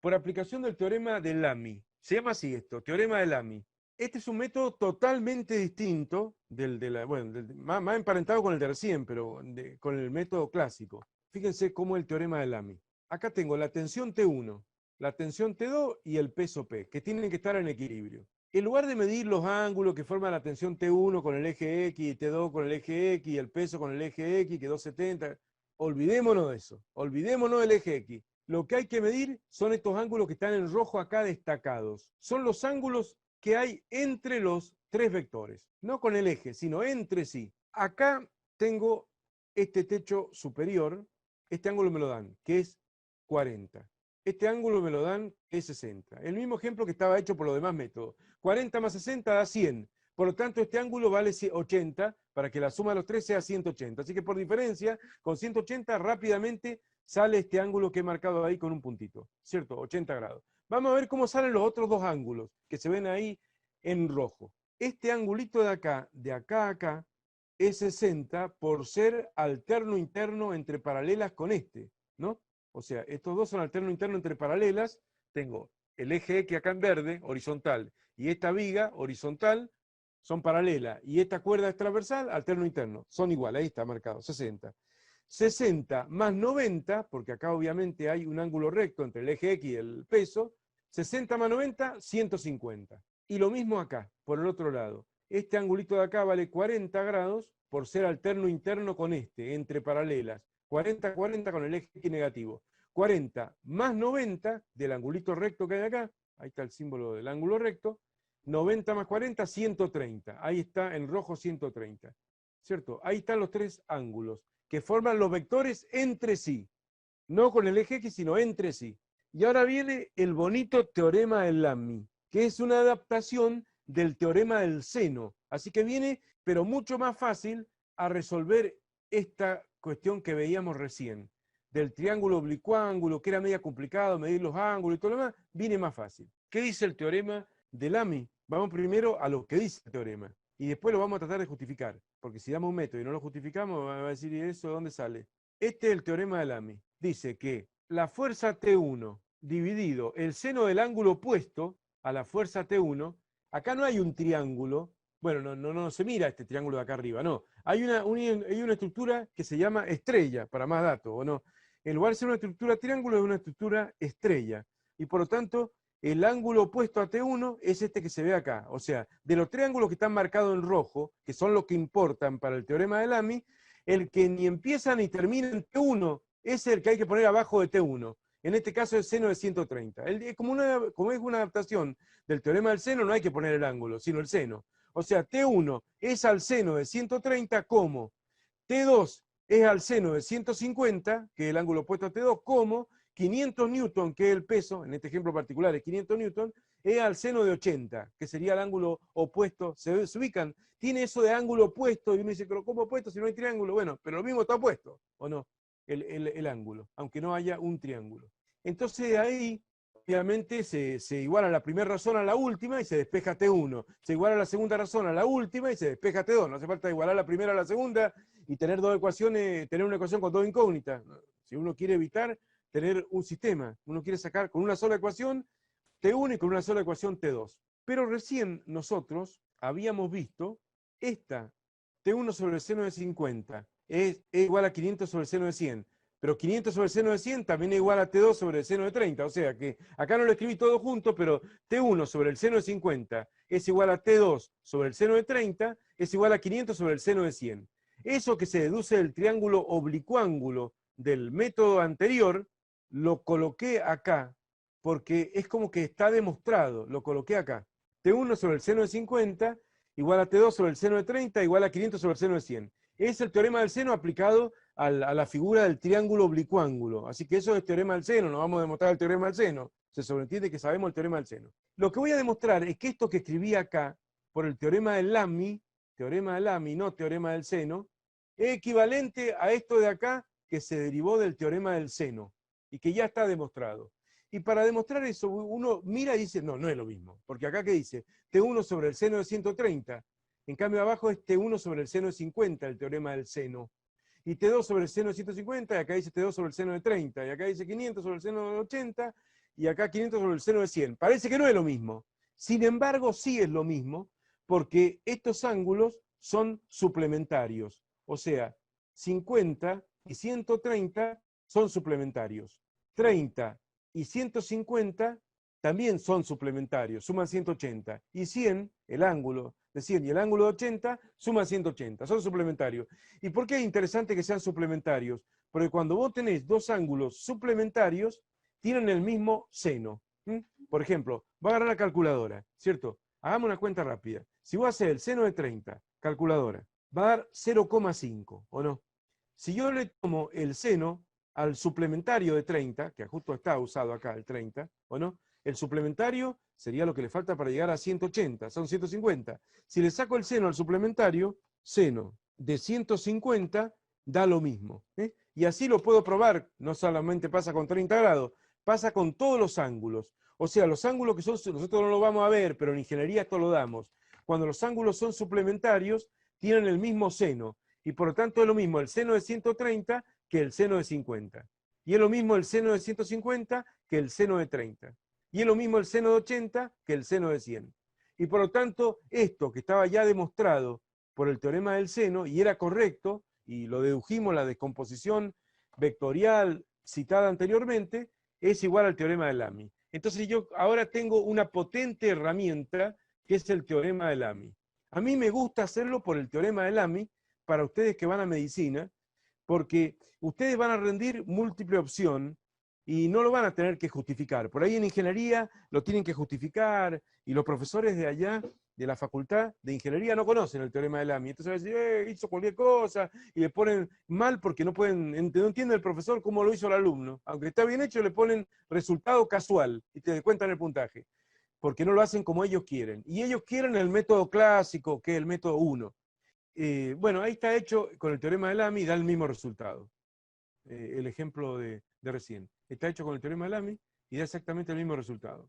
por aplicación del teorema de Lamy. Se llama así esto, teorema de Lamy. Este es un método totalmente distinto más emparentado con el de recién, pero con el método clásico. Fíjense cómo el teorema de Lamy. Acá tengo la tensión T1, la tensión T2 y el peso P, que tienen que estar en equilibrio. En lugar de medir los ángulos que forman la tensión T1 con el eje X, y T2 con el eje X, y el peso con el eje X, que 270, olvidémonos de eso, olvidémonos del eje X. Lo que hay que medir son estos ángulos que están en rojo acá destacados. Son los ángulos que hay entre los tres vectores, no con el eje, sino entre sí. Acá tengo este techo superior, este ángulo me lo dan, que es 40. Este ángulo me lo dan, que es 60. El mismo ejemplo que estaba hecho por los demás métodos. 40 más 60 da 100. Por lo tanto, este ángulo vale 80 para que la suma de los tres sea 180. Así que por diferencia, con 180 rápidamente sale este ángulo que he marcado ahí con un puntito, ¿cierto? 80 grados. Vamos a ver cómo salen los otros dos ángulos que se ven ahí en rojo. Este angulito de acá a acá, es 60 por ser alterno interno entre paralelas con este, ¿no? O sea, estos dos son alterno interno entre paralelas. Tengo el eje X acá en verde, horizontal, y esta viga horizontal son paralelas, y esta cuerda es transversal, alterno interno, son iguales, ahí está marcado, 60. 60 más 90, porque acá obviamente hay un ángulo recto entre el eje X y el peso, 60 más 90, 150. Y lo mismo acá, por el otro lado. Este angulito de acá vale 40 grados por ser alterno interno con este, entre paralelas. 40, 40 con el eje X negativo. 40 más 90 del angulito recto que hay acá, ahí está el símbolo del ángulo recto, 90 más 40, 130. Ahí está en rojo 130. ¿Cierto? Ahí están los tres ángulos que forman los vectores entre sí. No con el eje X, sino entre sí. Y ahora viene el bonito teorema de Lamy, que es una adaptación del teorema del seno. Así que viene, pero mucho más fácil, a resolver esta cuestión que veíamos recién, del triángulo oblicuángulo, que era media complicado medir los ángulos y todo lo demás, viene más fácil. ¿Qué dice el teorema de Lamy? Vamos primero a lo que dice el teorema, y después lo vamos a tratar de justificar, porque si damos un método y no lo justificamos, va a decir, ¿y eso de dónde sale? Este es el teorema de Lamy. Dice que la fuerza T1 dividido el seno del ángulo opuesto a la fuerza T1, acá no hay un triángulo, bueno, no se mira este triángulo de acá arriba, no. Hay una estructura que se llama estrella, para más datos, ¿o no? En lugar de ser una estructura triángulo, es una estructura estrella. Y por lo tanto, el ángulo opuesto a T1 es este que se ve acá. O sea, de los triángulos que están marcados en rojo, que son los que importan para el teorema de Lamy, el que ni empieza ni termina en T1 es el que hay que poner abajo de T1. En este caso es seno de 130. Como es una adaptación del teorema del seno, no hay que poner el ángulo, sino el seno. O sea, T1 es al seno de 130 como T2 es al seno de 150, que es el ángulo opuesto a T2, como 500 newton, que es el peso, en este ejemplo particular es 500 newton, es al seno de 80, que sería el ángulo opuesto. Se ubican, tiene eso de ángulo opuesto, y uno dice, pero ¿cómo opuesto si no hay triángulo? Bueno, pero lo mismo está opuesto, ¿o no? El ángulo, aunque no haya un triángulo. Entonces ahí, obviamente, se iguala la primera razón a la última y se despeja T1. Se iguala la segunda razón a la última y se despeja T2. No hace falta igualar la primera a la segunda y tener dos ecuaciones, tener una ecuación con dos incógnitas. Si uno quiere evitar tener un sistema, uno quiere sacar con una sola ecuación T1 y con una sola ecuación T2. Pero recién nosotros habíamos visto esta T1 sobre el seno de 50 es igual a 500 sobre el seno de 100. Pero 500 sobre el seno de 100 también es igual a T2 sobre el seno de 30. O sea que acá no lo escribí todo junto, pero T1 sobre el seno de 50 es igual a T2 sobre el seno de 30, es igual a 500 sobre el seno de 100. Eso que se deduce del triángulo oblicuángulo del método anterior, lo coloqué acá, porque es como que está demostrado, lo coloqué acá. T1 sobre el seno de 50 igual a T2 sobre el seno de 30 igual a 500 sobre el seno de 100. Es el teorema del seno aplicado a la figura del triángulo oblicuángulo. Así que eso es el teorema del seno, no vamos a demostrar el teorema del seno. Se sobreentiende que sabemos el teorema del seno. Lo que voy a demostrar es que esto que escribí acá, por el teorema de Lamy, no teorema del seno, es equivalente a esto de acá que se derivó del teorema del seno y que ya está demostrado. Y para demostrar eso, uno mira y dice, no, no es lo mismo. Porque acá, ¿qué dice? T1 sobre el seno de 130. En cambio, abajo es T1 sobre el seno de 50, el teorema del seno. Y T2 sobre el seno de 150, y acá dice T2 sobre el seno de 30. Y acá dice 500 sobre el seno de 80. y acá 500 sobre el seno de 100. Parece que no es lo mismo. Sin embargo, sí es lo mismo, porque estos ángulos son suplementarios. O sea, 50 y 130 son suplementarios. 30 y 150 también son suplementarios, suman 180. Y 100, el ángulo de 100 y el ángulo de 80, suman 180, son suplementarios. ¿Y por qué es interesante que sean suplementarios? Porque cuando vos tenés dos ángulos suplementarios, tienen el mismo seno. Por ejemplo, voy a agarrar la calculadora, ¿cierto? Hagamos una cuenta rápida. Si vos haces el seno de 30, calculadora, va a dar 0,5, ¿o no? Si yo le tomo el seno al suplementario de 30, que justo está usado acá el 30, ¿o no? El suplementario sería lo que le falta para llegar a 180, son 150. Si le saco el seno al suplementario, seno de 150 da lo mismo. Y así lo puedo probar, no solamente pasa con 30 grados, pasa con todos los ángulos. O sea, los ángulos que son, nosotros no lo vamos a ver, pero en ingeniería esto lo damos. Cuando los ángulos son suplementarios, tienen el mismo seno. Y por lo tanto es lo mismo el seno de 130 que el seno de 50. Y es lo mismo el seno de 150 que el seno de 30. Y es lo mismo el seno de 80 que el seno de 100. Y por lo tanto, esto que estaba ya demostrado por el teorema del seno, y era correcto, y lo dedujimos, la descomposición vectorial citada anteriormente, es igual al teorema de Lamy. Entonces yo ahora tengo una potente herramienta que es el teorema de Lamy. A mí me gusta hacerlo por el teorema de Lamy, para ustedes que van a medicina, porque ustedes van a rendir múltiple opción y no lo van a tener que justificar. Por ahí en ingeniería lo tienen que justificar y los profesores de allá, de la facultad de ingeniería, no conocen el teorema de Lamy. Entonces van a decir, hizo cualquier cosa y le ponen mal porque no entiende el profesor cómo lo hizo el alumno. Aunque está bien hecho, le ponen resultado casual y te cuentan el puntaje, porque no lo hacen como ellos quieren. Y ellos quieren el método clásico, que es el método 1. Bueno, ahí está hecho con el teorema de Lamy, da el mismo resultado. El ejemplo de recién. Está hecho con el teorema de Lamy y da exactamente el mismo resultado.